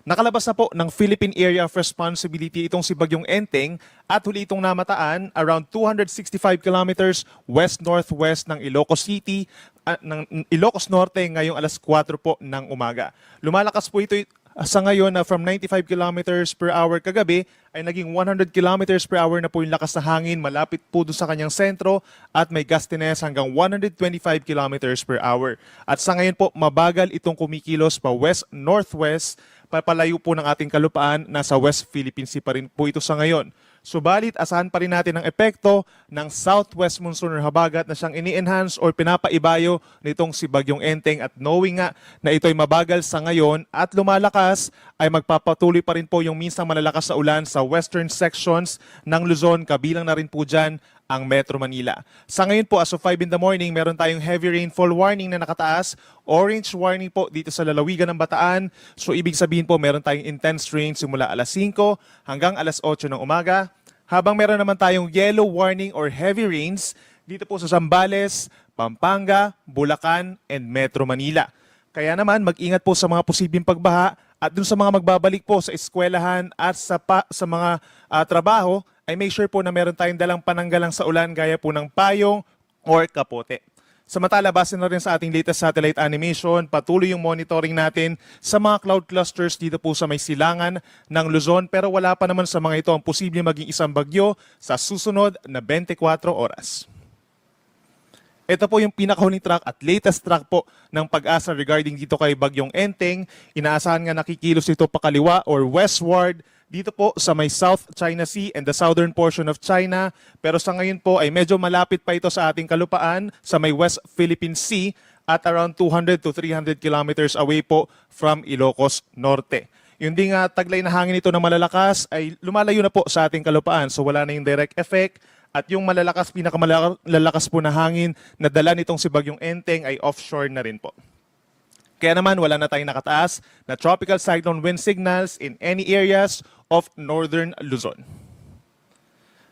Nakalabas na po ng Philippine Area of Responsibility itong si Bagyong Enteng at huli itong namataan around 265 kilometers west-northwest ng Ilocos City, ng Ilocos Norte ngayong alas 4 po ng umaga. Lumalakas po ito sa ngayon na from 95 kilometers per hour kagabi ay naging 100 kilometers per hour na po yung lakas na hangin malapit po doon sa kanyang sentro at may gustiness hanggang 125 kilometers per hour. At sa ngayon po mabagal itong kumikilos pa west-northwest papalayo po ng ating kalupaan, nasa West Philippine Sea pa rin po ito sa ngayon. Subalit, asahan pa rin natin ang epekto ng southwest monsoon or habagat na siyang ini-enhance or pinapaibayo nitong si Bagyong Enteng at knowing nga na ito'y mabagal sa ngayon at lumalakas ay magpapatuloy pa rin po yung minsang malalakas na ulan sa western sections ng Luzon, kabilang na rin po dyan ang Metro Manila. Sa ngayon po, as of 5 in the morning, meron tayong heavy rainfall warning na nakataas. Orange warning po dito sa lalawigan ng Bataan. So ibig sabihin po, meron tayong intense rain simula alas 5 hanggang alas 8 ng umaga. Habang meron naman tayong yellow warning or heavy rains dito po sa Zambales, Pampanga, Bulacan, and Metro Manila. Kaya naman, mag-ingat po sa mga posibleng pagbaha at dun sa mga magbabalik po sa eskwelahan at sa mga trabaho, ay make sure po na meron tayong dalang pananggalang sa ulan gaya po ng payong or kapote. Samantala, base na rin sa ating latest satellite animation, patuloy yung monitoring natin sa mga cloud clusters dito po sa may silangan ng Luzon pero wala pa naman sa mga ito ang posible maging isang bagyo sa susunod na 24 oras. Ito po yung pinakahuling track at latest track po ng Pag-asa regarding dito kay Bagyong Enteng. Inaasahan nga nakikilos ito pakaliwa or westward dito po sa may South China Sea and the southern portion of China. Pero sa ngayon po ay medyo malapit pa ito sa ating kalupaan sa may West Philippine Sea at around 200 to 300 kilometers away po from Ilocos Norte. Yung ding taglay na hangin ito na malalakas ay lumalayo na po sa ating kalupaan so wala na yung direct effect. At yung pinakamalalakas po na hangin na dala nitong si Bagyong Enteng ay offshore na rin po. Kaya naman wala na tayong nakataas na tropical cyclone wind signals in any areas of northern Luzon.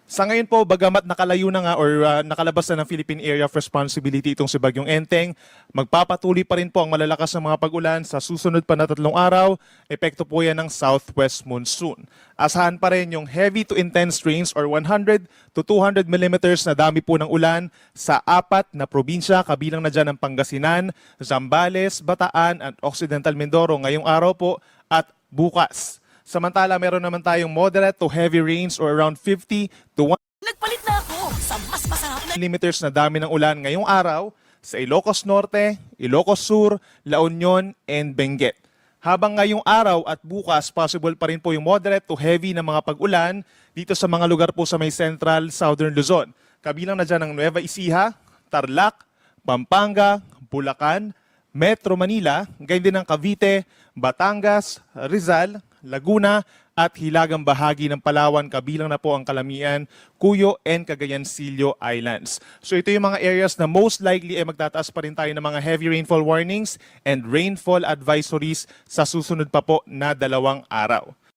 Sa ngayon po, bagamat nakalayo na nga or nakalabas na ng Philippine Area of Responsibility itong si Bagyong Enteng, magpapatuloy pa rin po ang malalakas na mga pag-ulan sa susunod pa na 3 araw. Epekto po yan ng southwest monsoon. Asahan pa rin yung heavy to intense rains or 100 to 200 millimeters na dami po ng ulan sa 4 na probinsya, kabilang na dyan ang Pangasinan, Zambales, Bataan at Occidental Mindoro ngayong araw po at bukas. Samantala, meron naman tayong moderate to heavy rains or around 50 to 1 Nagpalit na ako sa mas masarap na millimeters na dami ng ulan ngayong araw sa Ilocos Norte, Ilocos Sur, La Union, and Benguet. Habang ngayong araw at bukas, possible pa rin po yung moderate to heavy na mga pag-ulan dito sa mga lugar po sa may central southern Luzon. Kabilang na dyan ang Nueva Ecija, Tarlac, Pampanga, Bulacan, Metro Manila, gayon din ang Cavite, Batangas, Rizal, Laguna at hilagang bahagi ng Palawan, kabilang na po ang Calamian, Cuyo, and Cagayancillo Islands. So ito yung mga areas na most likely ay magtataas pa rin tayo ng mga heavy rainfall warnings and rainfall advisories sa susunod pa po na 2 araw.